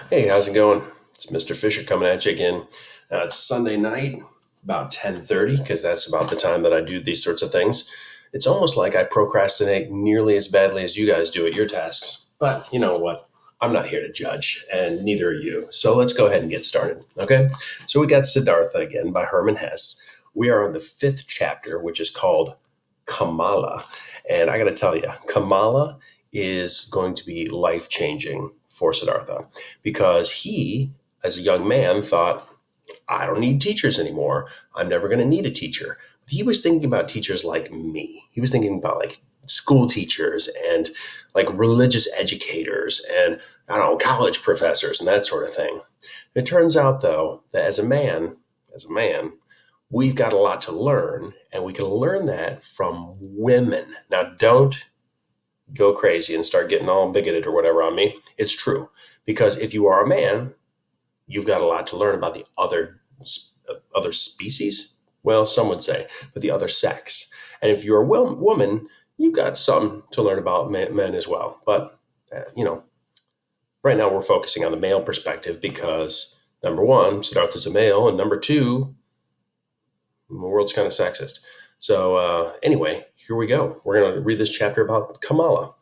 Hey, how's it going? It's Mr. Fisher coming at you again. It's Sunday night, about 10:30, because that's about the time that I do these sorts of things. It's almost like I procrastinate nearly as badly as you guys do at your tasks. But you know what? I'm not here to judge, and neither are you. So let's go ahead and get started, okay? So we got Siddhartha again by Hermann Hesse. We are on the fifth chapter, which is called Kamala. And I got to tell you, Kamala is going to be life changing for Siddhartha because he, as a young man, thought, I don't need teachers anymore. I'm never going to need a teacher. But he was thinking about teachers like me. He was thinking about like school teachers and like religious educators and I don't know, college professors and that sort of thing. It turns out though that as a man, we've got a lot to learn and we can learn that from women. Now don't go crazy and start getting all bigoted or whatever on me. It's true. Because if you are a man, you've got a lot to learn about the other species. Well, some would say, but the other sex. And if you're a woman, you've got some to learn about men as well. But right now we're focusing on the male perspective because number one, Siddhartha's a male, and number two, the world's kind of sexist. So anyway, here we go. We're going to read this chapter about Kamala.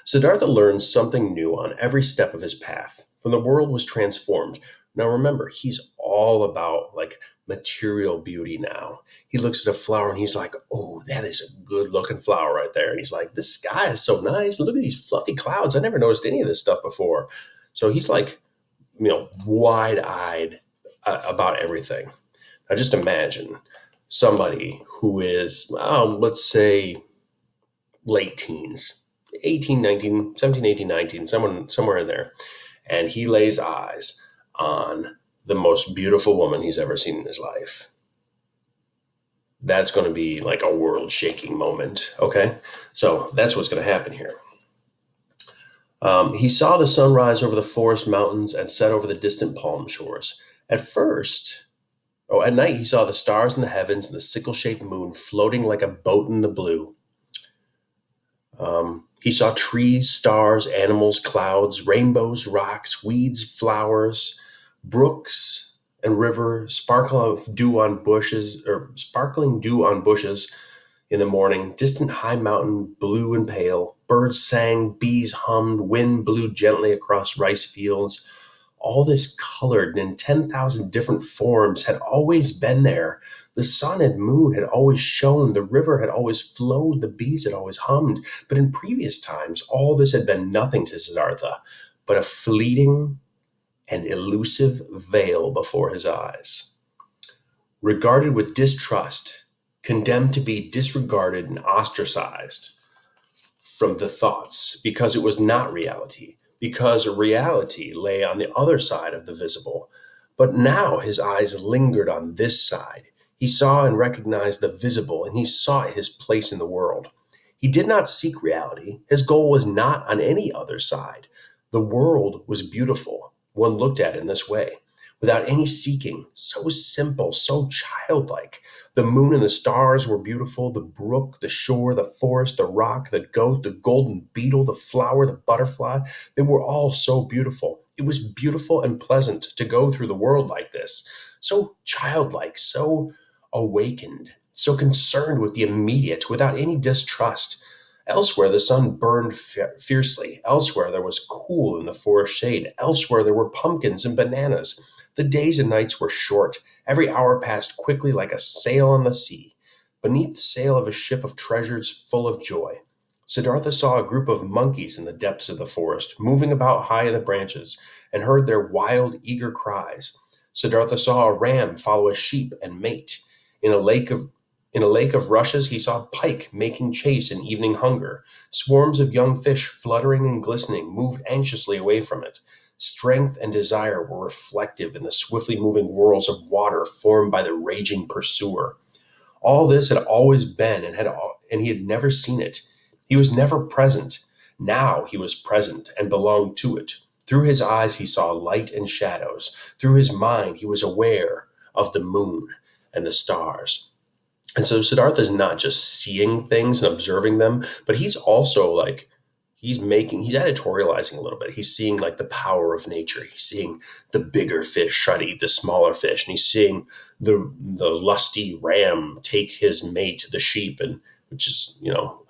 Siddhartha learns something new on every step of his path. From the world was transformed. Now remember, he's all about like material beauty now. He looks at a flower and he's like, oh, that is a good looking flower right there. And he's like, this sky is so nice. Look at these fluffy clouds. I never noticed any of this stuff before. So he's like, wide eyed about everything. Now just imagine somebody who is, let's say, late teens, 18, 19, 17, 18, 19, somewhere in there. And he lays eyes on the most beautiful woman he's ever seen in his life. That's going to be like a world shaking moment. Okay. So that's what's going to happen here. He saw the sun rise over the forest mountains and set over the distant palm shores. At night, he saw the stars in the heavens and the sickle-shaped moon floating like a boat in the blue. He saw trees, stars, animals, clouds, rainbows, rocks, weeds, flowers, brooks, and river sparkling dew on bushes in the morning. Distant high mountain, blue and pale. Birds sang, bees hummed, wind blew gently across rice fields. All this colored and in 10,000 different forms had always been there. The sun and moon had always shone, the river had always flowed, the bees had always hummed. But in previous times, all this had been nothing to Siddhartha, but a fleeting and elusive veil before his eyes. Regarded with distrust, condemned to be disregarded and ostracized from the thoughts because it was not reality, because reality lay on the other side of the visible. But now his eyes lingered on this side. He saw and recognized the visible, and he sought his place in the world. He did not seek reality. His goal was not on any other side. The world was beautiful. One looked at it in this way, without any seeking, so simple, so childlike. The moon and the stars were beautiful, the brook, the shore, the forest, the rock, the goat, the golden beetle, the flower, the butterfly. They were all so beautiful. It was beautiful and pleasant to go through the world like this, so childlike, so awakened, so concerned with the immediate, without any distrust. Elsewhere, the sun burned fiercely. Elsewhere, there was cool in the forest shade. Elsewhere, there were pumpkins and bananas. The days and nights were short. Every hour passed quickly like a sail on the sea, beneath the sail of a ship of treasures full of joy. Siddhartha saw a group of monkeys in the depths of the forest, moving about high in the branches, and heard their wild, eager cries. Siddhartha saw a ram follow a sheep and mate. In a lake of rushes, he saw pike making chase in evening hunger. Swarms of young fish, fluttering and glistening, moved anxiously away from it. Strength and desire were reflective in the swiftly moving whirls of water formed by the raging pursuer. All this had always been, and he had never seen it. He was never present. Now he was present and belonged to it. Through his eyes, he saw light and shadows. Through his mind, he was aware of the moon and the stars. And so Siddhartha is not just seeing things and observing them, but he's also like he's editorializing a little bit. He's seeing like the power of nature. He's seeing the bigger fish try to eat the smaller fish, and he's seeing the lusty ram take his mate, the sheep, and which is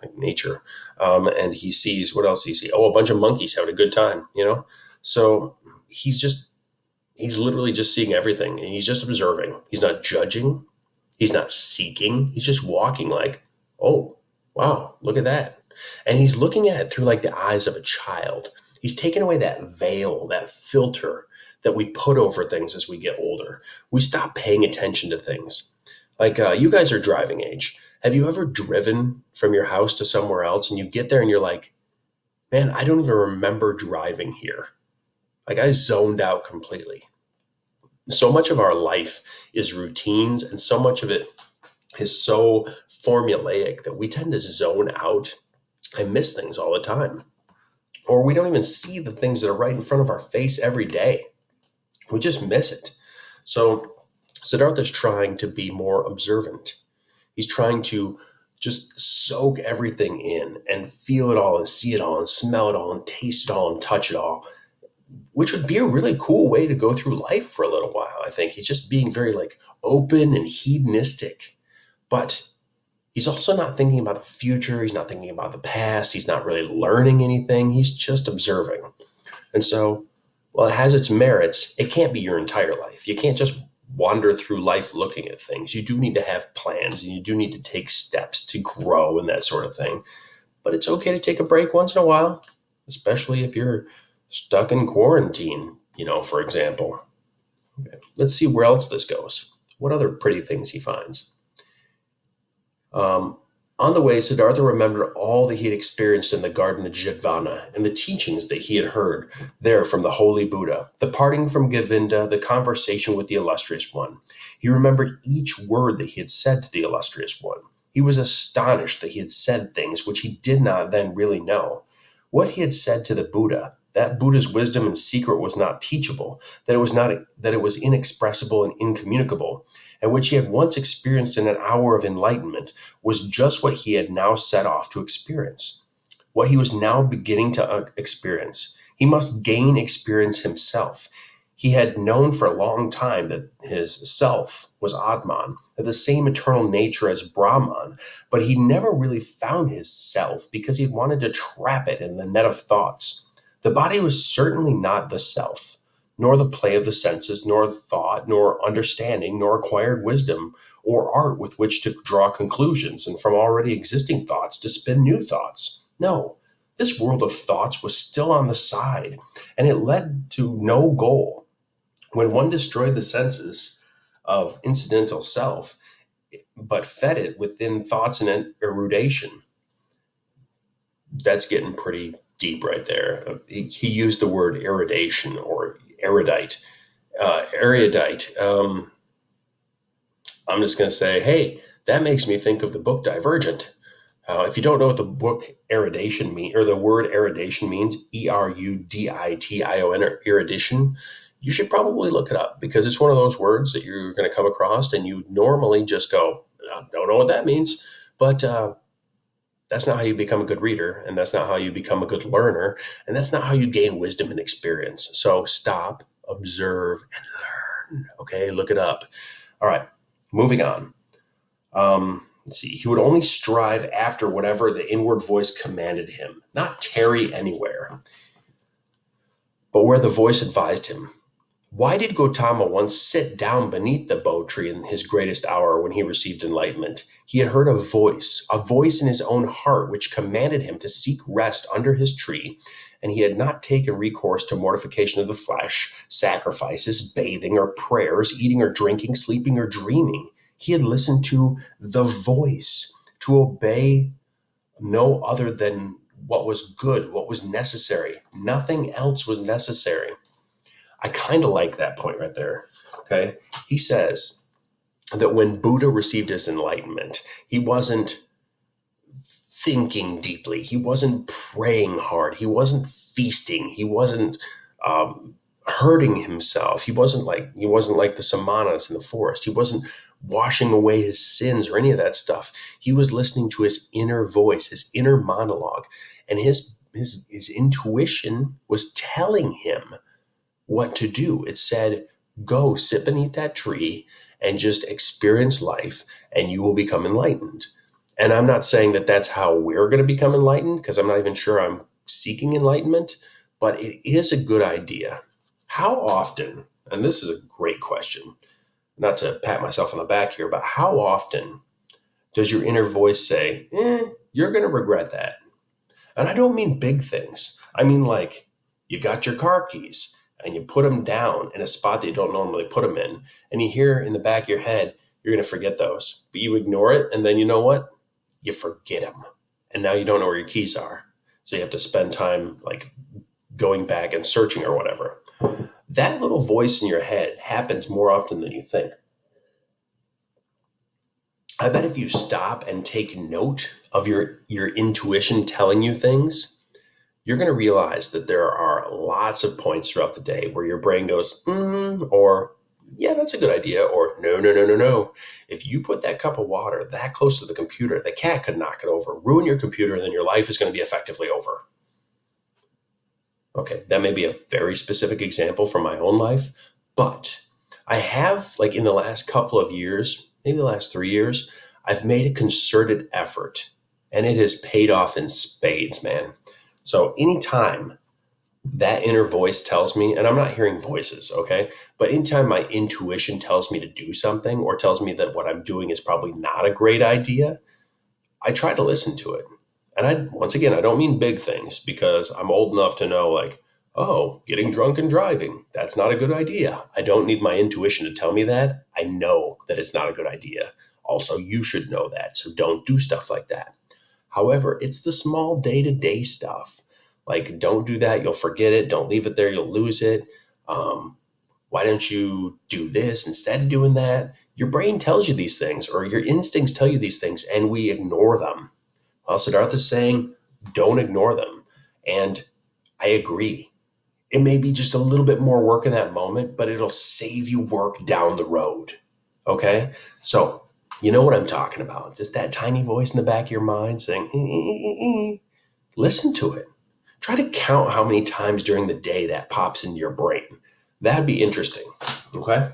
like nature. And he sees, what else do you see? Oh, a bunch of monkeys having a good time. So he's literally just seeing everything, and he's just observing. He's not judging. He's not seeking. He's just walking like, oh, wow, look at that. And he's looking at it through like the eyes of a child. He's taken away that veil, that filter that we put over things as we get older. We stop paying attention to things. Like you guys are driving age. Have you ever driven from your house to somewhere else and you get there and you're like, man, I don't even remember driving here. Like I zoned out completely. So much of our life is routines, and so much of it is so formulaic that we tend to zone out and miss things all the time. Or we don't even see the things that are right in front of our face every day. We just miss it. So Siddhartha's trying to be more observant. He's trying to just soak everything in and feel it all and see it all and smell it all and taste it all and touch it all, which would be a really cool way to go through life for a little while. I think he's just being very like open and hedonistic, but he's also not thinking about the future. He's not thinking about the past. He's not really learning anything. He's just observing. And so, while it has its merits, it can't be your entire life. You can't just wander through life looking at things. You do need to have plans, and you do need to take steps to grow and that sort of thing. But it's okay to take a break once in a while, especially if you're stuck in quarantine, for example. Okay. Let's see where else this goes. What other pretty things he finds? On the way, Siddhartha remembered all that he had experienced in the garden of Jadvana and the teachings that he had heard there from the holy Buddha, the parting from Govinda, the conversation with the illustrious one. He remembered each word that he had said to the illustrious one. He was astonished that he had said things which he did not then really know. What he had said to the Buddha, that Buddha's wisdom and secret was not teachable, that it was inexpressible and incommunicable, and which he had once experienced in an hour of enlightenment, was just what he had now set off to experience, what he was now beginning to experience. He must gain experience himself. He had known for a long time that his self was Atman, of the same eternal nature as Brahman, but he never really found his self because he wanted to trap it in the net of thoughts. The body was certainly not the self, nor the play of the senses, nor thought, nor understanding, nor acquired wisdom, or art with which to draw conclusions, and from already existing thoughts to spin new thoughts. No, this world of thoughts was still on the side, and it led to no goal. When one destroyed the senses of incidental self, but fed it within thoughts and erudition, that's getting pretty deep right there. He used the word erudition or erudite. I'm just going to say, hey, that makes me think of the book Divergent. If you don't know what the book erudition means, or the word erudition means, erudition, erudition, you should probably look it up, because it's one of those words that you're going to come across and you normally just go, I don't know what that means. But that's not how you become a good reader, and that's not how you become a good learner, and that's not how you gain wisdom and experience. So stop, observe, and learn. Okay, look it up. All right, moving on. Let's see. He would only strive after whatever the inward voice commanded him, not tarry anywhere, but where the voice advised him. Why did Gautama once sit down beneath the bo tree in his greatest hour when he received enlightenment? He had heard a voice in his own heart, which commanded him to seek rest under his tree, and he had not taken recourse to mortification of the flesh, sacrifices, bathing, or prayers, eating or drinking, sleeping or dreaming. He had listened to the voice, to obey no other than what was good, what was necessary. Nothing else was necessary. I kind of like that point right there. Okay. He says that when Buddha received his enlightenment, he wasn't thinking deeply. He wasn't praying hard. He wasn't feasting. He wasn't hurting himself. He wasn't like the samanas in the forest. He wasn't washing away his sins or any of that stuff. He was listening to his inner voice, his inner monologue, and his his intuition was telling him what to do. It said, go sit beneath that tree and just experience life, and you will become enlightened. And I'm not saying that that's how we're going to become enlightened, because I'm not even sure I'm seeking enlightenment, but it is a good idea. How often, and this is a great question, not to pat myself on the back here, but how often does your inner voice say, you're going to regret that? And I don't mean big things. I mean, like, you got your car keys and you put them down in a spot that you don't normally put them in. And you hear in the back of your head, you're going to forget those. But you ignore it. And then you know what? You forget them. And now you don't know where your keys are. So you have to spend time like going back and searching or whatever. That little voice in your head happens more often than you think. I bet if you stop and take note of your intuition telling you things, you're going to realize that there are lots of points throughout the day where your brain goes, or yeah, that's a good idea, or no, no, no, no, no. If you put that cup of water that close to the computer, the cat could knock it over, ruin your computer, and then your life is going to be effectively over. Okay, that may be a very specific example from my own life, but I have, like in the last couple of years, maybe the last 3 years, I've made a concerted effort, and it has paid off in spades, man. So anytime that inner voice tells me, and I'm not hearing voices, okay, but anytime my intuition tells me to do something or tells me that what I'm doing is probably not a great idea, I try to listen to it. And once again, I don't mean big things, because I'm old enough to know, like, oh, getting drunk and driving, that's not a good idea. I don't need my intuition to tell me that. I know that it's not a good idea. Also, you should know that, so don't do stuff like that. However, it's the small day-to-day stuff. Like, don't do that, you'll forget it. Don't leave it there, you'll lose it. Why don't you do this instead of doing that? Your brain tells you these things, or your instincts tell you these things, and we ignore them. Well, Siddhartha is saying, don't ignore them. And I agree. It may be just a little bit more work in that moment, but it'll save you work down the road. Okay? So, you know what I'm talking about. Just that tiny voice in the back of your mind saying, listen to it. Try to count how many times during the day that pops into your brain. That'd be interesting. Okay?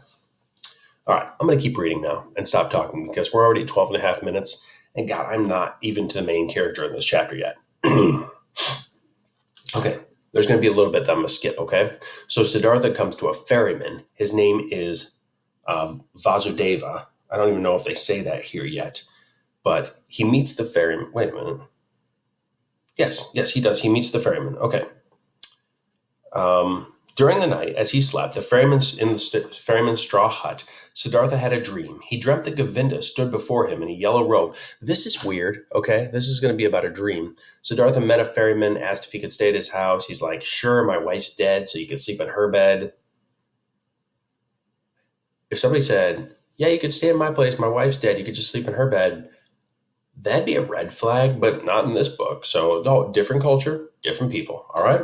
All right, I'm going to keep reading now and stop talking, because we're already at 12 and a half minutes. And God, I'm not even to the main character in this chapter yet. Okay, there's going to be a little bit that I'm going to skip, okay? So Siddhartha comes to a ferryman. His name is Vasudeva. I don't even know if they say that here yet. But he meets the ferryman. Wait a minute. Yes, he does. He meets the ferryman. Okay. During the night, as he slept, the ferryman's straw hut, Siddhartha had a dream. He dreamt that Govinda stood before him in a yellow robe. This is weird, okay? This is going to be about a dream. Siddhartha met a ferryman, asked if he could stay at his house. He's like, sure, my wife's dead, so you can sleep in her bed. If somebody said, yeah, you could stay in my place, my wife's dead, you could just sleep in her bed, that'd be a red flag, but not in this book. So, different culture, different people, all right?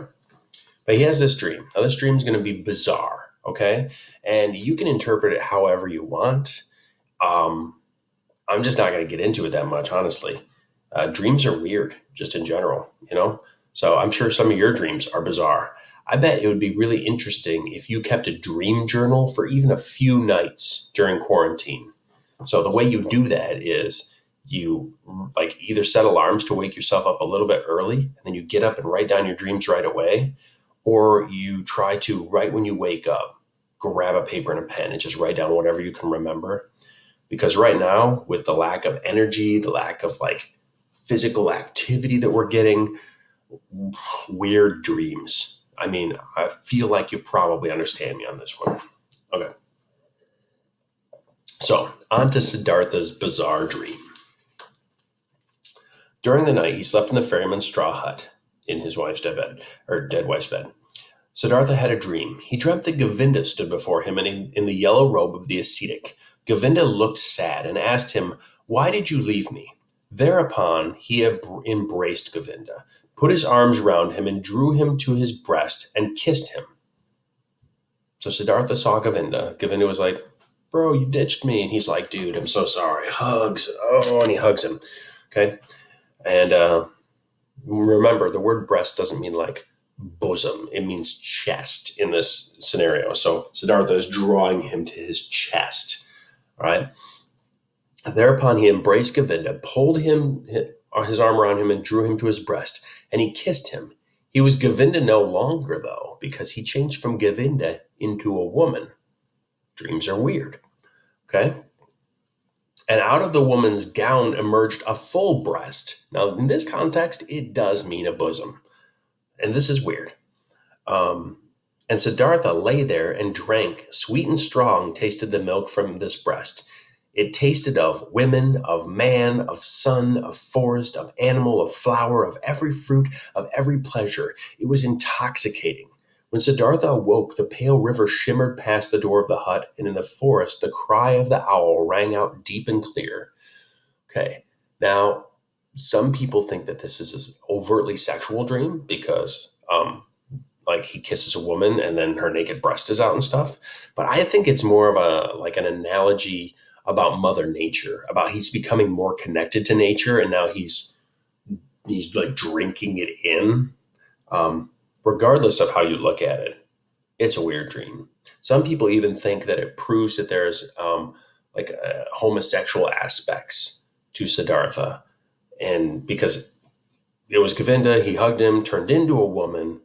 But he has this dream. Now, this dream is going to be bizarre, okay? And you can interpret it however you want. I'm just not going to get into it that much, honestly. Dreams are weird, just in general, you know? So I'm sure some of your dreams are bizarre. I bet it would be really interesting if you kept a dream journal for even a few nights during quarantine. So the way you do that is you like either set alarms to wake yourself up a little bit early, and then you get up and write down your dreams right away. Or you try to, right when you wake up, grab a paper and a pen and just write down whatever you can remember. Because right now, with the lack of energy, the lack of like physical activity that we're getting, weird dreams. I mean, I feel like you probably understand me on this one. Okay. So, on to Siddhartha's bizarre dream. During the night, he slept in the ferryman's straw hut in his wife's dead wife's bed. Siddhartha had a dream. He dreamt that Govinda stood before him in the yellow robe of the ascetic. Govinda looked sad and asked him, why did you leave me? Thereupon, he embraced Govinda, put his arms around him and drew him to his breast and kissed him. So Siddhartha saw Govinda. Govinda was like, bro, you ditched me. And he's like, dude, I'm so sorry. Hugs. Oh, and he hugs him. Okay. And Remember, the word breast doesn't mean like bosom, it means chest in this scenario. So Siddhartha is drawing him to his chest. All right. Thereupon he embraced Govinda, pulled his arm around him, and drew him to his breast, and he kissed him. He was Govinda no longer, though, because he changed from Govinda into a woman. Dreams are weird. Okay. And out of the woman's gown emerged a full breast. Now, in this context, it does mean a bosom. And this is weird. Um, and Siddhartha lay there and drank, sweet and strong, tasted the milk from this breast. It tasted of women, of man, of sun, of forest, of animal, of flower, of every fruit, of every pleasure. It was intoxicating. When Siddhartha awoke, the pale river shimmered past the door of the hut, and in the forest the cry of the owl rang out deep and clear. Okay, now some people think that this is an overtly sexual dream because like he kisses a woman and then her naked breast is out and stuff. But I think it's more of a like an analogy about Mother Nature, about he's becoming more connected to nature, and now he's like drinking it in. Regardless of how you look at it, it's a weird dream. Some people even think that it proves that there's like homosexual aspects to Siddhartha, and because it was Govinda, he hugged him, turned into a woman,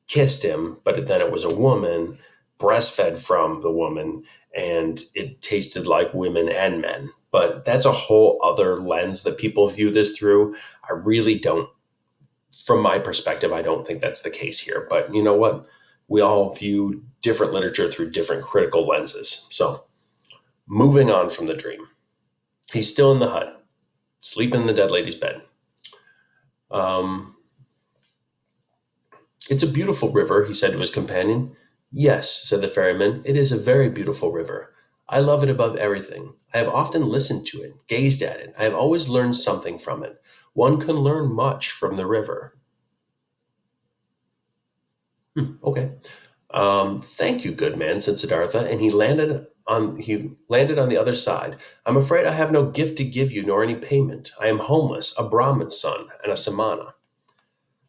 kissed him, but then it was a woman, breastfed from the woman, and it tasted like women and men. But that's a whole other lens that people view this through. I really don't, from my perspective, I don't think that's the case here. But you know what? We all view different literature through different critical lenses. So moving on from the dream, he's still in the hut, sleeping in the dead lady's bed. Um, It's a beautiful river, he said to his companion. Yes, said the ferryman, it is a very beautiful river. I love it above everything. I have often listened to it, gazed at it. I have always learned something from it. One can learn much from the river. Okay. Thank you, good man, said Siddhartha, and he landed on the other side. I'm afraid I have no gift to give you, nor any payment. I am homeless, a Brahmin's son, and a samana.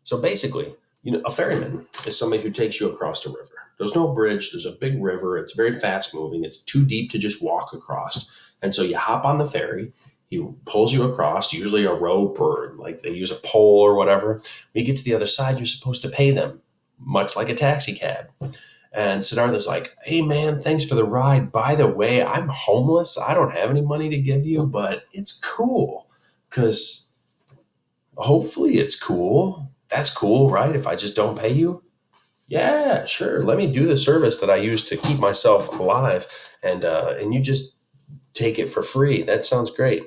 So basically, a ferryman is somebody who takes you across a river. There's no bridge, there's a big river, it's very fast moving, it's too deep to just walk across. And so you hop on the ferry, he pulls you across, usually a rope or like they use a pole or whatever. When you get to the other side, you're supposed to pay them, much like a taxi cab. And Siddhartha's like, hey man, thanks for the ride. By the way, I'm homeless. I don't have any money to give you, but it's cool because hopefully it's cool. That's cool, right? If I just don't pay you? Yeah, sure. Let me do the service that I use to keep myself alive, and you just take it for free. That sounds great.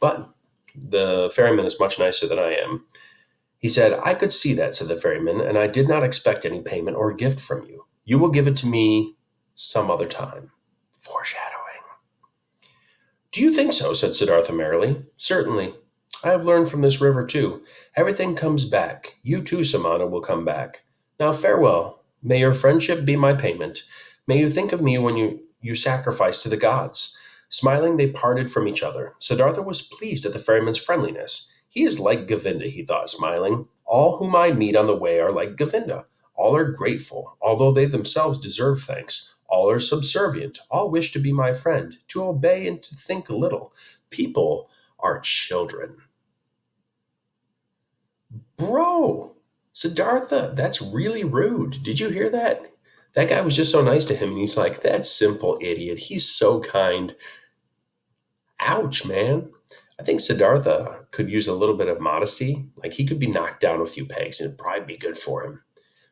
But the ferryman is much nicer than I am. He said, I could see that, said the ferryman, and I did not expect any payment or gift from you. You will give it to me some other time. Foreshadowing. Do you think so? Said Siddhartha merrily. Certainly. I have learned from this river too. Everything comes back. You too, Samana, will come back. Now farewell. May your friendship be my payment. May you think of me when you sacrifice to the gods. Smiling, they parted from each other. Siddhartha was pleased at the ferryman's friendliness. He is like Govinda, he thought, smiling. All whom I meet on the way are like Govinda. All are grateful, although they themselves deserve thanks. All are subservient. All wish to be my friend, to obey and to think little. People are children. Bro, Siddhartha, that's really rude. Did you hear that? That guy was just so nice to him, and he's like, that simple idiot. He's so kind. Ouch, man. I think Siddhartha could use a little bit of modesty. Like he could be knocked down a few pegs and it'd probably be good for him.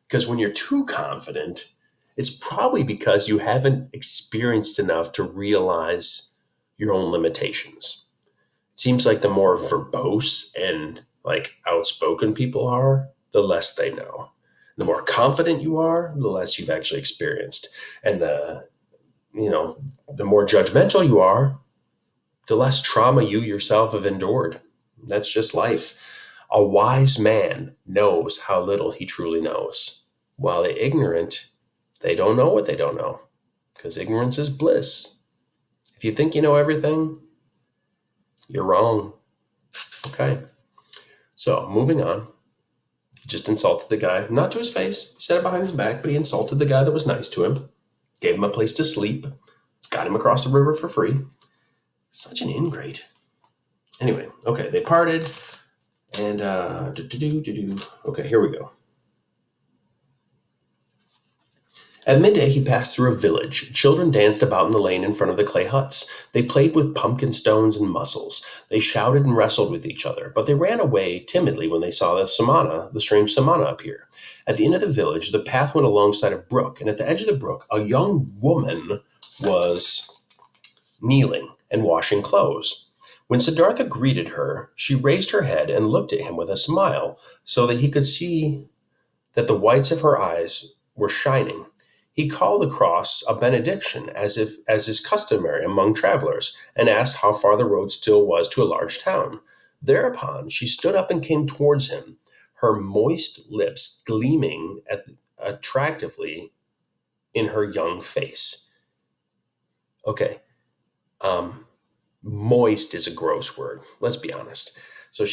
Because when you're too confident, it's probably because you haven't experienced enough to realize your own limitations. It seems like the more verbose and like outspoken people are, the less they know. The more confident you are, the less you've actually experienced. And the more judgmental you are, the less trauma you yourself have endured. That's just life. A wise man knows how little he truly knows, while the ignorant, they don't know what they don't know, because ignorance is bliss. If you think you know everything, you're wrong. Okay, so moving on. Just insulted the guy, not to his face. He said it behind his back, but he insulted the guy that was nice to him. Gave him a place to sleep. Got him across the river for free. Such an ingrate. Anyway, okay, they parted. And, okay, here we go. At midday, he passed through a village. Children danced about in the lane in front of the clay huts. They played with pumpkin stones and mussels. They shouted and wrestled with each other, but they ran away timidly when they saw the strange samana appear. At the end of the village, the path went alongside a brook, and at the edge of the brook, a young woman was kneeling and washing clothes. When Siddhartha greeted her, she raised her head and looked at him with a smile so that he could see that the whites of her eyes were shining. He called across a benediction as is customary among travelers, and asked how far the road still was to a large town. Thereupon she stood up and came towards him, her moist lips gleaming attractively in her young face. Okay, moist is a gross word. Let's be honest. So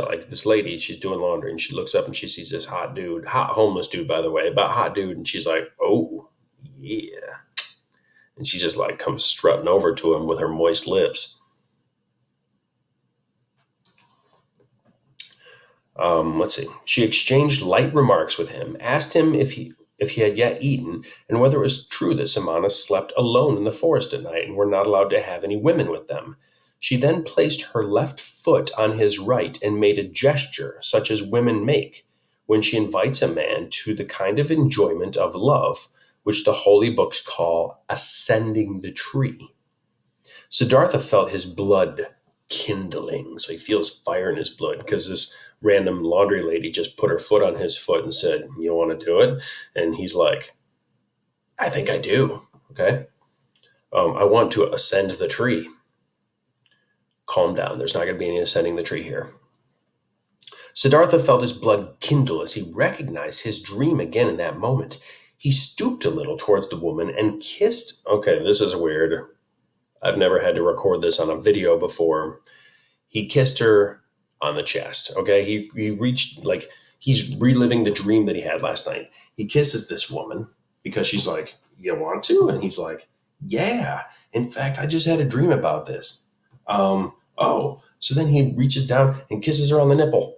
like this lady, she's doing laundry and she looks up and she sees this hot homeless dude, by the way, but hot dude. And she's like, oh, yeah. And she just like comes strutting over to him with her moist lips. Let's see. She exchanged light remarks with him, asked him if he had yet eaten, and whether it was true that Samanas slept alone in the forest at night and were not allowed to have any women with them. She then placed her left foot on his right and made a gesture such as women make when she invites a man to the kind of enjoyment of love which the holy books call ascending the tree. Siddhartha felt his blood kindling, so he feels fire in his blood because this random laundry lady just put her foot on his foot and said, you want to do it? And he's like, I think I do. Okay. I want to ascend the tree. Calm down. There's not going to be any ascending the tree here. Siddhartha felt his blood kindle as he recognized his dream again in that moment. He stooped a little towards the woman and kissed. Okay, this is weird. I've never had to record this on a video before. He kissed her on the chest. Okay, he reached, like, he's reliving the dream that he had last night. He kisses this woman because she's like, you want to? And he's like, yeah. In fact, I just had a dream about this. So then he reaches down and kisses her on the nipple.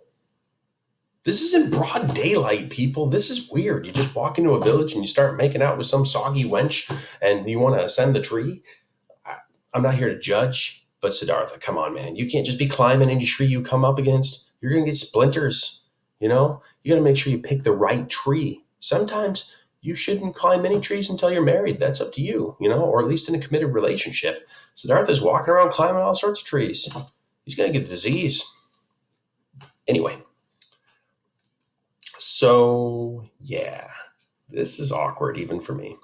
This is in broad daylight, people. This is weird. You just walk into a village and you start making out with some soggy wench and you want to ascend the tree. I'm not here to judge, but Siddhartha, come on, man. You can't just be climbing any tree you come up against. You're going to get splinters, you know? You got to make sure you pick the right tree. Sometimes you shouldn't climb any trees until you're married. That's up to you, you know, or at least in a committed relationship. Siddhartha's walking around climbing all sorts of trees. He's going to get a disease. Anyway. So, yeah, this is awkward even for me.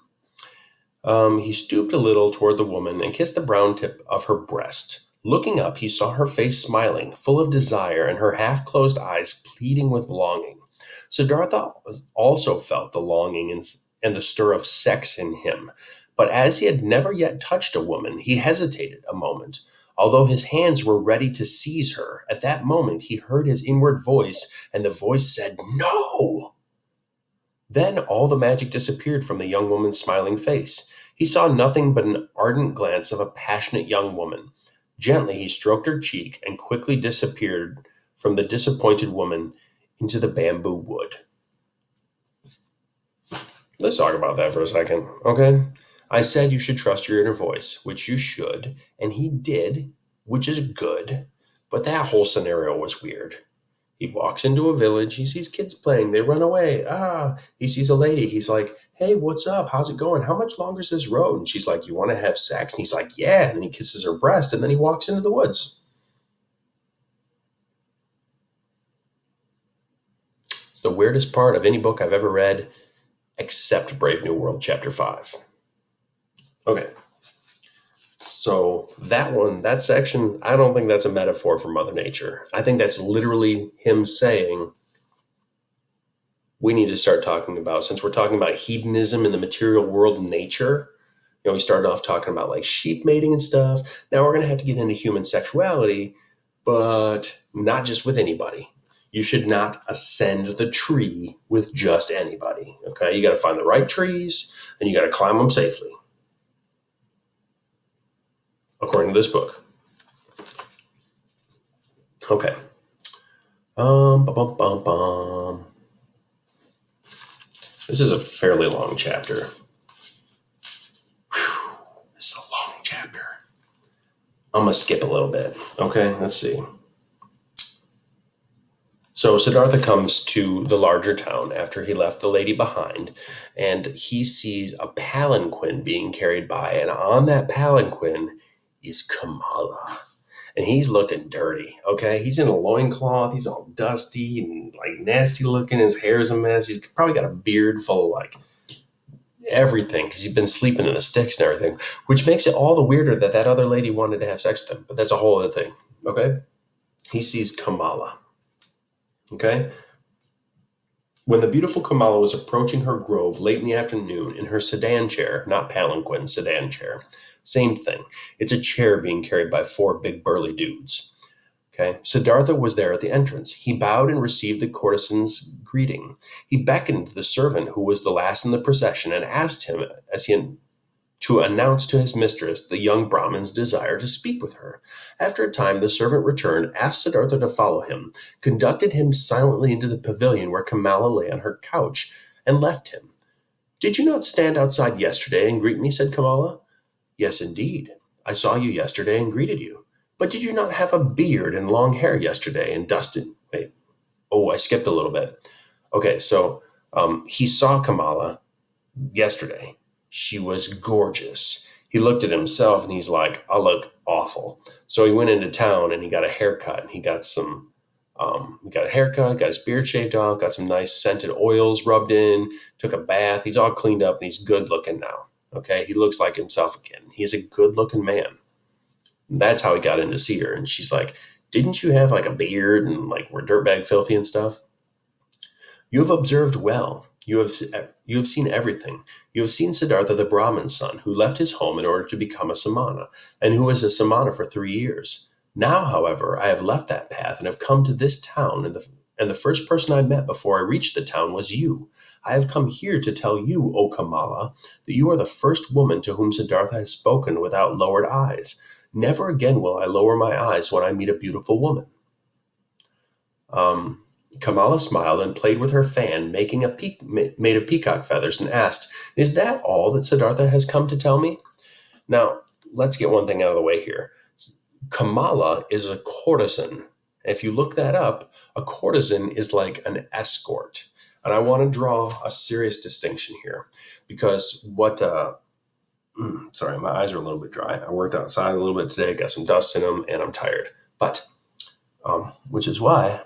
He stooped a little toward the woman and kissed the brown tip of her breast. Looking up, he saw her face smiling, full of desire, and her half-closed eyes pleading with longing. Siddhartha also felt the longing and the stir of sex in him, but as he had never yet touched a woman, he hesitated a moment. Although his hands were ready to seize her, at that moment he heard his inward voice, and the voice said, "No!" Then all the magic disappeared from the young woman's smiling face. He saw nothing but an ardent glance of a passionate young woman. Gently he stroked her cheek and quickly disappeared from the disappointed woman into the bamboo wood. Let's talk about that for a second, okay? I said you should trust your inner voice, which you should, and he did, which is good, but that whole scenario was weird. He walks into a village, he sees kids playing, they run away. He sees a lady, he's like, hey, what's up? How's it going? How much longer is this road? And she's like, you want to have sex? And he's like, yeah. And then he kisses her breast, and then he walks into the woods. It's the weirdest part of any book I've ever read, except Brave New World, Chapter 5. Okay. So that section, I don't think that's a metaphor for Mother Nature. I think that's literally him saying, we need to start talking about, since we're talking about hedonism in the material world and nature, you know, we started off talking about like sheep mating and stuff. Now we're going to have to get into human sexuality, but not just with anybody. You should not ascend the tree with just anybody. Okay, you got to find the right trees and you got to climb them safely, according to this book. Okay. Bum, bum, bum, bum. This is a fairly long chapter. Whew, this is a long chapter. I'm going to skip a little bit. Okay, let's see. So Siddhartha comes to the larger town after he left the lady behind, and he sees a palanquin being carried by, and on that palanquin is Kamala. And he's looking dirty, okay? He's in a loincloth, he's all dusty and like nasty looking, his hair's a mess. He's probably got a beard full of like everything because he's been sleeping in the sticks and everything, which makes it all the weirder that that other lady wanted to have sex with him. But that's a whole other thing, okay? He sees Kamala. Okay? When the beautiful Kamala was approaching her grove late in the afternoon in her sedan chair, not palanquin, sedan chair, same thing. It's a chair being carried by 4 big burly dudes. Okay? Siddhartha was there at the entrance. He bowed and received the courtesan's greeting. He beckoned to the servant who was the last in the procession and asked him to announce to his mistress the young Brahmin's desire to speak with her. After a time, the servant returned, asked Siddhartha to follow him, conducted him silently into the pavilion where Kamala lay on her couch, and left him. "Did you not stand outside yesterday and greet me?" said Kamala. "Yes, indeed. I saw you yesterday and greeted you. But did you not have a beard and long hair yesterday and dusted?" Wait. Oh, I skipped a little bit. Okay, so he saw Kamala yesterday. She was gorgeous. He looked at himself and he's like, "I look awful." So he went into town and he got a haircut. And he got a haircut, got his beard shaved off, got some nice scented oils rubbed in, took a bath. He's all cleaned up and he's good looking now. Okay, he looks like himself again. He's a good looking man. And that's how he got in to see her. And she's like, "Didn't you have like a beard and like were dirtbag filthy and stuff?" "You have observed well. You have seen everything. You have seen Siddhartha, the Brahmin's son, who left his home in order to become a samana, and who was a samana for 3 years. Now, however, I have left that path and have come to this town, and the first person I met before I reached the town was you. I have come here to tell you, O Kamala, that you are the first woman to whom Siddhartha has spoken without lowered eyes. Never again will I lower my eyes when I meet a beautiful woman." Kamala smiled and played with her fan, made of peacock feathers, and asked, "Is that all that Siddhartha has come to tell me?" Now, let's get one thing out of the way here. Kamala is a courtesan. If you look that up, a courtesan is like an escort. And I want to draw a serious distinction here because sorry, my eyes are a little bit dry. I worked outside a little bit today, got some dust in them, and I'm tired. But, which is why,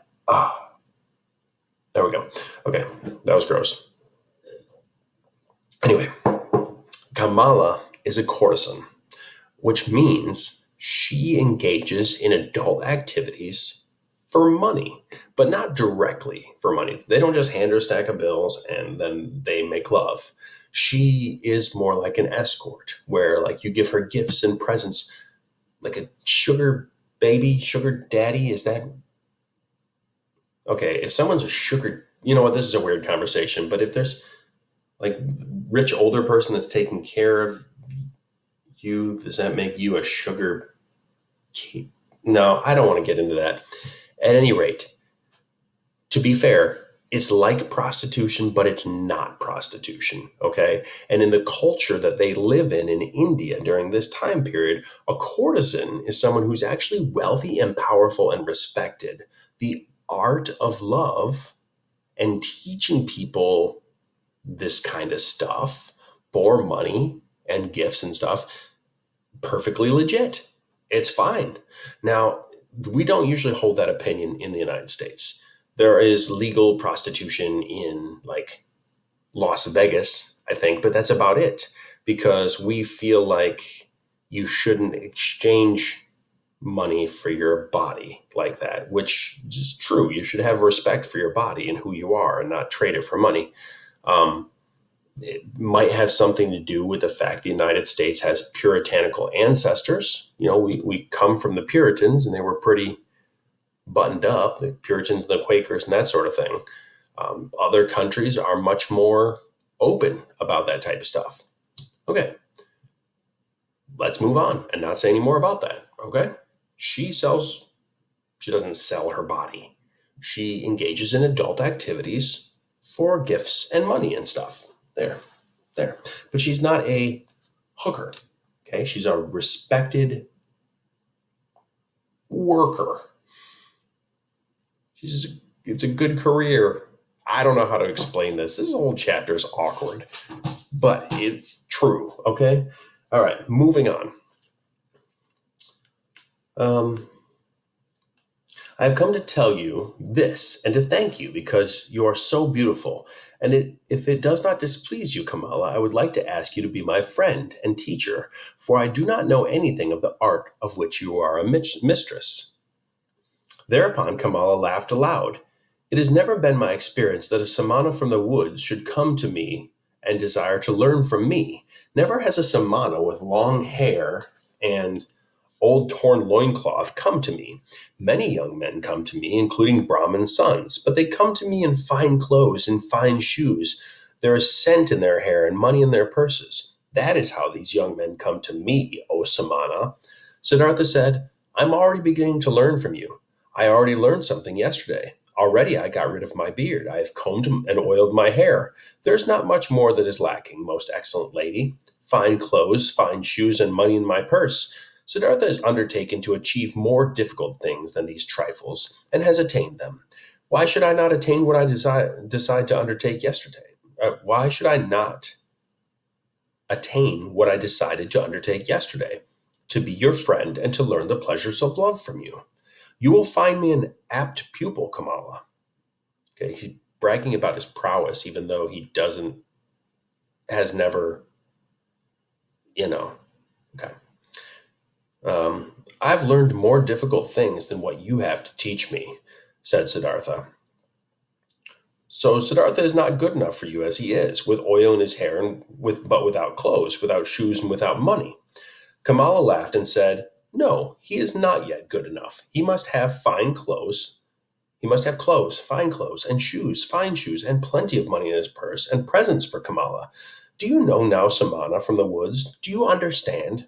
there we go. Okay, that was gross. Anyway, Kamala is a courtesan, which means she engages in adult activities for money, but not directly for money. They don't just hand her a stack of bills and then they make love. She is more like an escort, where like you give her gifts and presents, like a sugar baby, sugar daddy. Is that okay? If someone's a sugar, you know what? This is a weird conversation, but if there's like rich older person that's taking care of you, does that make you a sugar kid? No, I don't want to get into that. At any rate, to be fair, it's like prostitution, but it's not prostitution, okay? And in the culture that they live in India during this time period, a courtesan is someone who's actually wealthy and powerful and respected. The art of love and teaching people this kind of stuff for money and gifts and stuff, perfectly legit. It's fine. Now, we don't usually hold that opinion in the United States. There is legal prostitution in like Las Vegas, I think, but that's about it because we feel like you shouldn't exchange money for your body like that, which is true. You should have respect for your body and who you are and not trade it for money. It might have something to do with the fact the United States has puritanical ancestors. You know, we come from the Puritans and they were pretty buttoned up, the Puritans and the Quakers and that sort of thing. Other countries are much more open about that type of stuff. Okay, let's move on and not say any more about that. Okay, she doesn't sell her body. She engages in adult activities for gifts and money and stuff. There. But she's not a hooker. Okay, she's a respected worker. It's a good career. I don't know how to explain this. This whole chapter is awkward, but it's true. Okay. All right. Moving on. I have come to tell you this and to thank you because you are so beautiful. And if it does not displease you, Kamala, I would like to ask you to be my friend and teacher, for I do not know anything of the art of which you are a mistress. Thereupon Kamala laughed aloud. It has never been my experience that a samana from the woods should come to me and desire to learn from me. Never has a samana with long hair and old torn loincloth come to me. Many young men come to me, including Brahmin sons, but they come to me in fine clothes and fine shoes. There is scent in their hair and money in their purses. That is how these young men come to me, O Samana. Siddhartha said, I'm already beginning to learn from you. I already learned something yesterday. Already I got rid of my beard. I have combed and oiled my hair. There's not much more that is lacking, most excellent lady. Fine clothes, fine shoes, and money in my purse. Siddhartha has undertaken to achieve more difficult things than these trifles, and has attained them. Why should I not attain what I decide to undertake yesterday? Why should I not attain what I decided to undertake yesterday? To be your friend and to learn the pleasures of love from you. You will find me an apt pupil, Kamala. Okay, he's bragging about his prowess, even though he has never, okay. I've learned more difficult things than what you have to teach me, said Siddhartha. So Siddhartha is not good enough for you as he is, with oil in his hair but without clothes, without shoes, and without money. Kamala laughed and said, no, he is not yet good enough. He must have fine clothes. He must have clothes, fine clothes, and shoes, fine shoes, and plenty of money in his purse, and presents for Kamala. Do you know now, Samana from the woods? Do you understand?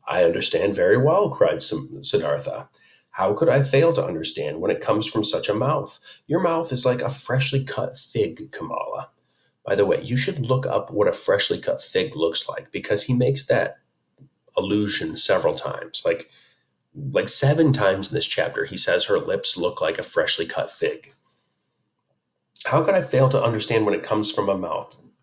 I understand very well, cried Siddhartha. How could I fail to understand when it comes from such a mouth? Your mouth is like a freshly cut fig, Kamala. By the way, you should look up what a freshly cut fig looks like, because he makes that allusion several times. Like 7 times in this chapter, he says her lips look like a freshly cut fig. How could I fail to understand when it comes from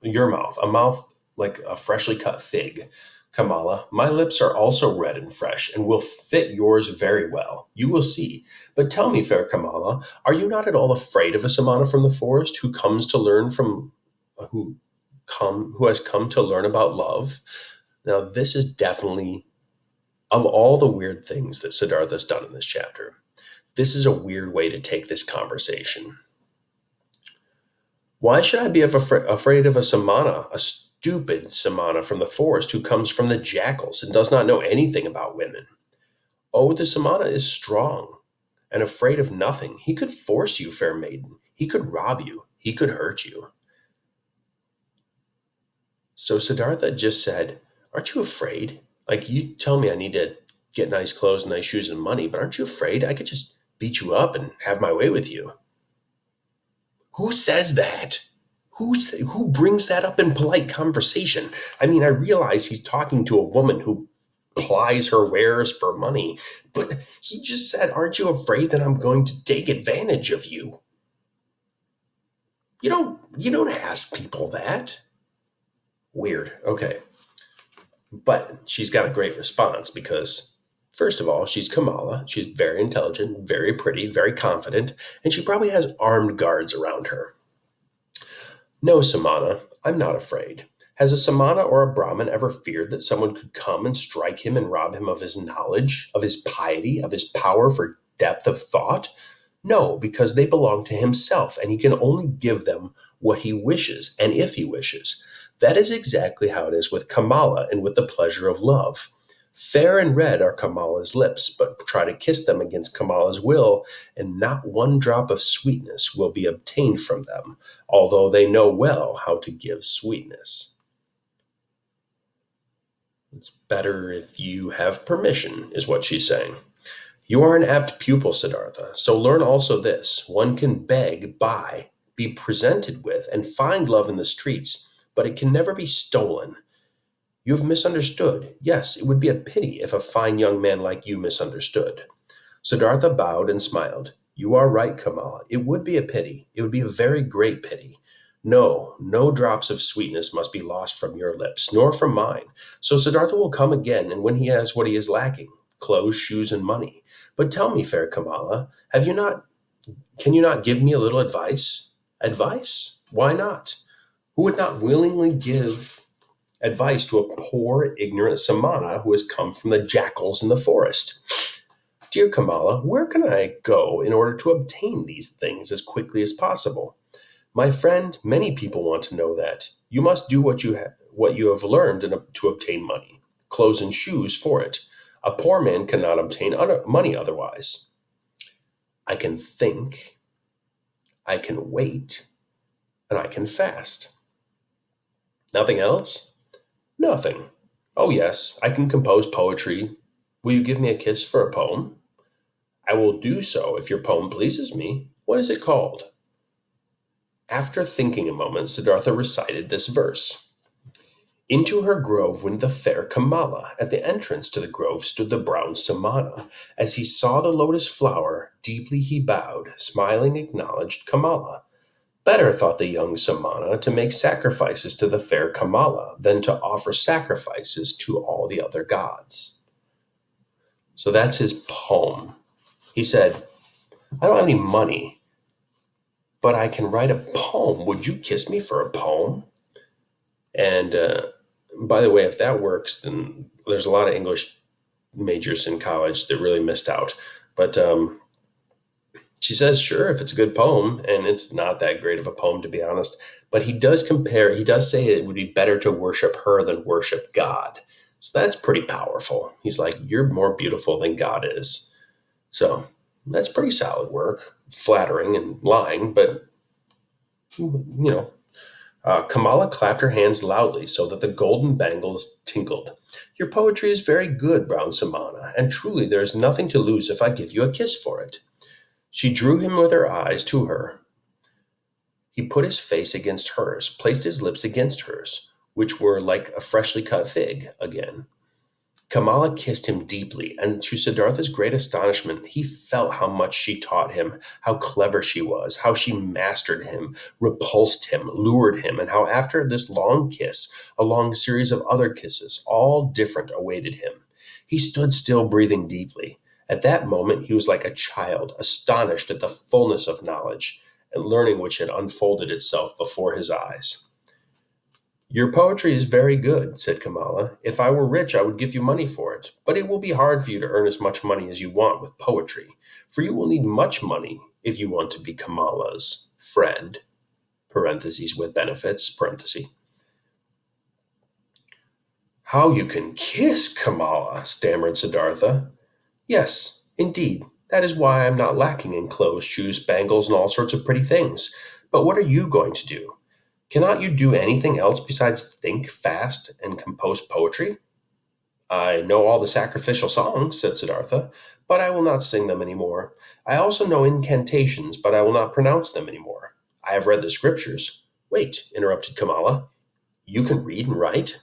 your mouth, a mouth like a freshly cut fig? Kamala, my lips are also red and fresh and will fit yours very well. You will see. But tell me, fair Kamala, are you not at all afraid of a samana from the forest who has come to learn about love? Now, this is definitely, of all the weird things that Siddhartha's done in this chapter, this is a weird way to take this conversation. Why should I be afraid of a samana, a stupid samana from the forest who comes from the jackals and does not know anything about women? Oh, the samana is strong and afraid of nothing. He could force you, fair maiden. He could rob you. He could hurt you. So Siddhartha just said, aren't you afraid? Like, you tell me I need to get nice clothes, nice shoes, and money, but aren't you afraid I could just beat you up and have my way with you? Who says that? Who brings that up in polite conversation? I mean, I realize he's talking to a woman who plies her wares for money, but he just said, aren't you afraid that I'm going to take advantage of you? You don't ask people that. Weird. Okay. But she's got a great response because, first of all, she's Kamala. She's very intelligent, very pretty, very confident, and she probably has armed guards around her. No, Samana, I'm not afraid. Has a Samana or a Brahmin ever feared that someone could come and strike him and rob him of his knowledge, of his piety, of his power for depth of thought? No, because they belong to himself, and he can only give them what he wishes, and if he wishes. That is exactly how it is with Kamala and with the pleasure of love. Fair and red are Kamala's lips, but try to kiss them against Kamala's will, and not one drop of sweetness will be obtained from them, although they know well how to give sweetness. It's better if you have permission, is what she's saying. You are an apt pupil, Siddhartha, so learn also this. One can beg, buy, be presented with, and find love in the streets, but it can never be stolen. You have misunderstood. Yes, it would be a pity if a fine young man like you misunderstood. Siddhartha bowed and smiled. You are right, Kamala. It would be a pity. It would be a very great pity. No, no drops of sweetness must be lost from your lips, nor from mine. So Siddhartha will come again, and when he has what he is lacking, clothes, shoes, and money. But tell me, fair Kamala, can you not give me a little advice? Advice? Why not? Who would not willingly give advice to a poor, ignorant samana who has come from the jackals in the forest? Dear Kamala, where can I go in order to obtain these things as quickly as possible? My friend, many people want to know that. You must do what you have learned to obtain money, clothes and shoes for it. A poor man cannot obtain money otherwise. I can think, I can wait, and I can fast. Nothing else? Nothing. Oh yes, I can compose poetry. Will you give me a kiss for a poem? I will do so if your poem pleases me. What is it called? After thinking a moment, Siddhartha recited this verse. Into her grove went the fair Kamala. At the entrance to the grove stood the brown samana. As he saw the lotus flower, deeply he bowed, smiling acknowledged Kamala. Better, thought the young samana, to make sacrifices to the fair Kamala than to offer sacrifices to all the other gods. So that's his poem. He said, I don't have any money, but I can write a poem. Would you kiss me for a poem? And by the way, if that works, then there's a lot of English majors in college that really missed out. But she says, sure, if it's a good poem, and it's not that great of a poem, to be honest. But he does say it would be better to worship her than worship God. So that's pretty powerful. He's like, you're more beautiful than God is. So that's pretty solid work. Flattering and lying, but, Kamala clapped her hands loudly so that the golden bangles tinkled. Your poetry is very good, brown samana, and truly there is nothing to lose if I give you a kiss for it. She drew him with her eyes to her. He put his face against hers, placed his lips against hers, which were like a freshly cut fig again. Kamala kissed him deeply, and to Siddhartha's great astonishment, he felt how much she taught him, how clever she was, how she mastered him, repulsed him, lured him, and how after this long kiss, a long series of other kisses, all different, awaited him. He stood still, breathing deeply. At that moment, he was like a child, astonished at the fullness of knowledge and learning which had unfolded itself before his eyes. Your poetry is very good, said Kamala. If I were rich, I would give you money for it, but it will be hard for you to earn as much money as you want with poetry, for you will need much money if you want to be Kamala's friend, parentheses with benefits, parentheses. How you can kiss Kamala, stammered Siddhartha. Yes, indeed, that is why I am not lacking in clothes, shoes, bangles, and all sorts of pretty things. But what are you going to do? Cannot you do anything else besides think, fast, and compose poetry? I know all the sacrificial songs, said Siddhartha, but I will not sing them any more. I also know incantations, but I will not pronounce them any more. I have read the scriptures. Wait, interrupted Kamala. You can read and write?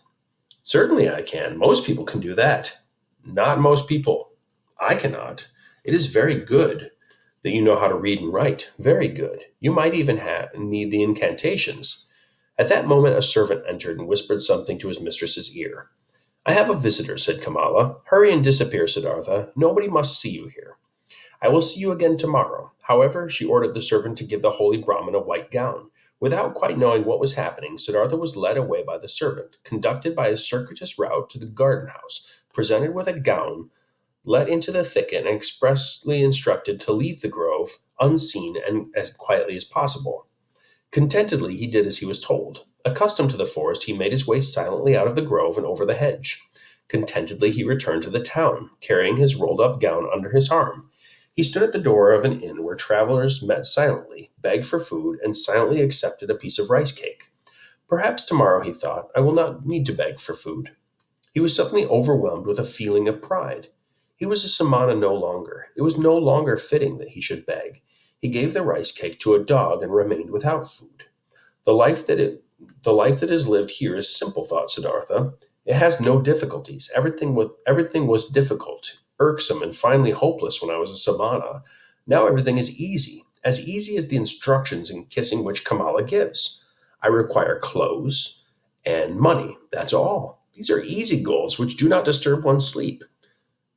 Certainly I can. Most people can do that. Not most people. I cannot. It is very good that you know how to read and write. Very good. You might even need the incantations. At that moment, a servant entered and whispered something to his mistress's ear. I have a visitor, said Kamala. Hurry and disappear, Siddhartha. Nobody must see you here. I will see you again tomorrow. However, she ordered the servant to give the holy Brahmin a white gown. Without quite knowing what was happening, Siddhartha was led away by the servant, conducted by a circuitous route to the garden house, presented with a gown, let into the thicket, and expressly instructed to leave the grove unseen and as quietly as possible. Contentedly, he did as he was told. Accustomed to the forest, he made his way silently out of the grove and over the hedge. Contentedly he returned to the town, carrying his rolled-up gown under his arm. He stood at the door of an inn where travelers met silently, begged for food, and silently accepted a piece of rice cake. Perhaps tomorrow, he thought, I will not need to beg for food. He was suddenly overwhelmed with a feeling of pride. He was a Samana no longer. It was no longer fitting that he should beg. He gave the rice cake to a dog and remained without food. The life that is lived here is simple, thought Siddhartha. It has no difficulties. Everything was difficult, irksome, and finally hopeless when I was a Samana. Now everything is easy as the instructions in kissing which Kamala gives. I require clothes and money. That's all. These are easy goals which do not disturb one's sleep.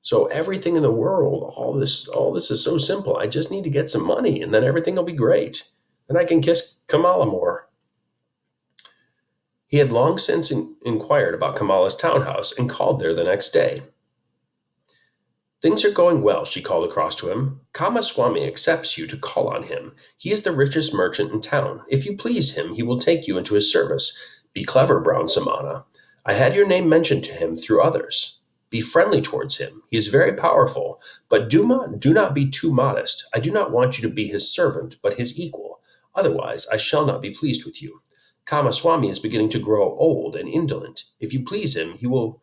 So everything in the world, all this is so simple. I just need to get some money, and then everything will be great. Then I can kiss Kamala more. He had long since inquired about Kamala's townhouse and called there the next day. Things are going well, she called across to him. Kamaswami accepts you to call on him. He is the richest merchant in town. If you please him, he will take you into his service. Be clever, Brown Samana. I had your name mentioned to him through others. Be friendly towards him. He is very powerful, but do not be too modest. I do not want you to be his servant, but his equal. Otherwise, I shall not be pleased with you. Kamaswami is beginning to grow old and indolent. If you please him, he will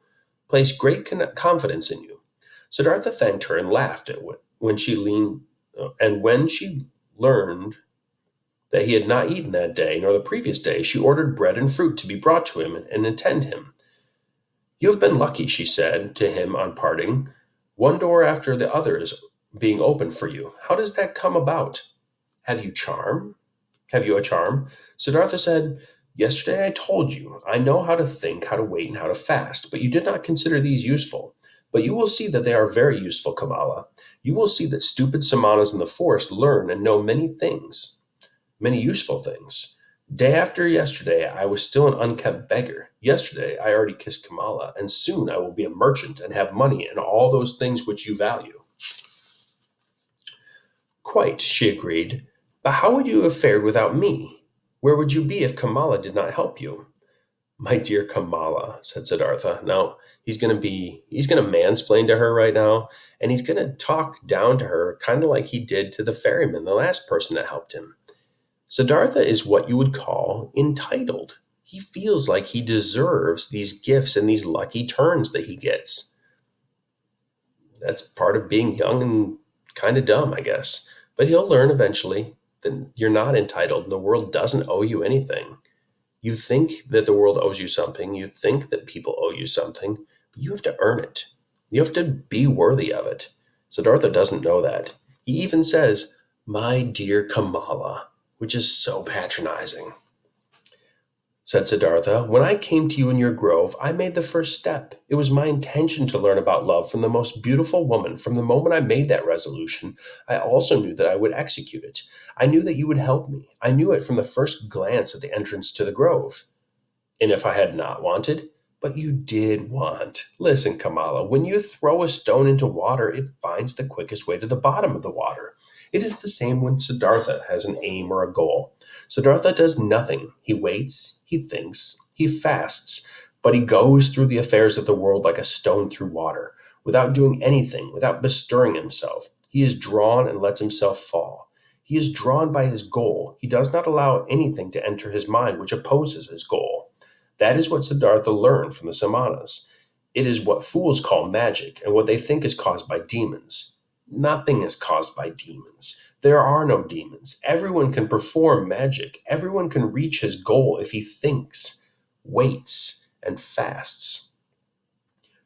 place great confidence in you. Siddhartha thanked her and laughed when she learned that he had not eaten that day nor the previous day, she ordered bread and fruit to be brought to him and attend him. You have been lucky, she said to him on parting, one door after the other is being opened for you. How does that come about? Have you a charm? Siddhartha said, Yesterday I told you, I know how to think, how to wait, and how to fast, but you did not consider these useful. But you will see that they are very useful, Kamala. You will see that stupid Samanas in the forest learn and know many things, many useful things. Day after yesterday, I was still an unkempt beggar. Yesterday, I already kissed Kamala, and soon I will be a merchant and have money and all those things which you value. Quite, she agreed. But how would you have fared without me? Where would you be if Kamala did not help you? My dear Kamala, said Siddhartha. Now, he's going to mansplain to her right now, and he's going to talk down to her, kind of like he did to the ferryman, the last person that helped him. Siddhartha is what you would call entitled. He feels like he deserves these gifts and these lucky turns that he gets. That's part of being young and kind of dumb, I guess. But he'll learn eventually that you're not entitled and the world doesn't owe you anything. You think that the world owes you something. You think that people owe you something. But you have to earn it. You have to be worthy of it. Siddhartha doesn't know that. He even says, my dear Kamala, which is so patronizing. Said Siddhartha, when I came to you in your grove, I made the first step. It was my intention to learn about love from the most beautiful woman. From the moment I made that resolution, I also knew that I would execute it. I knew that you would help me. I knew it from the first glance at the entrance to the grove. And if I had not wanted, but you did want. Listen, Kamala, when you throw a stone into water, it finds the quickest way to the bottom of the water. It is the same when Siddhartha has an aim or a goal. Siddhartha does nothing. He waits, he thinks, he fasts, but he goes through the affairs of the world like a stone through water, without doing anything, without bestirring himself. He is drawn and lets himself fall. He is drawn by his goal. He does not allow anything to enter his mind which opposes his goal. That is what Siddhartha learned from the Samanas. It is what fools call magic and what they think is caused by demons. Nothing is caused by demons. There are no demons. Everyone can perform magic. Everyone can reach his goal if he thinks, waits, and fasts.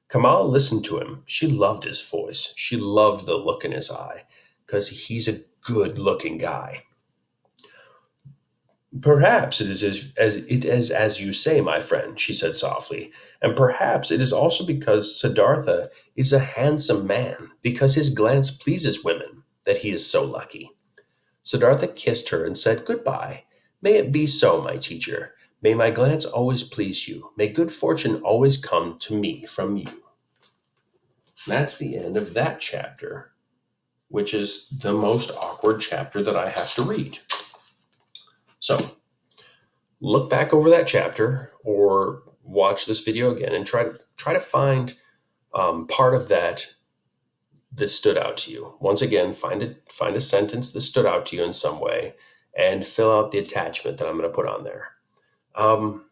Kamala listened to him. She loved his voice. She loved the look in his eye, because he's a good-looking guy. Perhaps it is as you say, my friend, she said softly, and perhaps it is also because Siddhartha is a handsome man, because his glance pleases women, that he is so lucky. Siddhartha kissed her and said, Goodbye. May it be so, my teacher. May my glance always please you. May good fortune always come to me from you. That's the end of that chapter, which is the most awkward chapter that I have to read. So, look back over that chapter or watch this video again and try to find part of that stood out to you. Once again, find a sentence that stood out to you in some way, and fill out the attachment that I'm going to put on there. Um,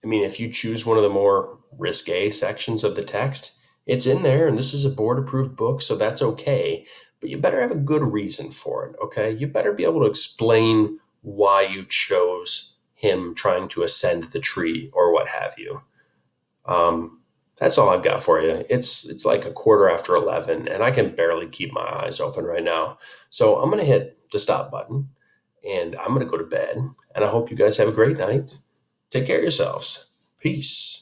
I mean, if you choose one of the more risque sections of the text, it's in there, and this is a board approved book, so that's okay. But you better have a good reason for it, okay? You better be able to explain why you chose him trying to ascend the tree or what have you. Um, that's all I've got for you. It's like a quarter after 11, and I can barely keep my eyes open right now. So I'm going to hit the stop button, and I'm going to go to bed. And I hope you guys have a great night. Take care of yourselves. Peace.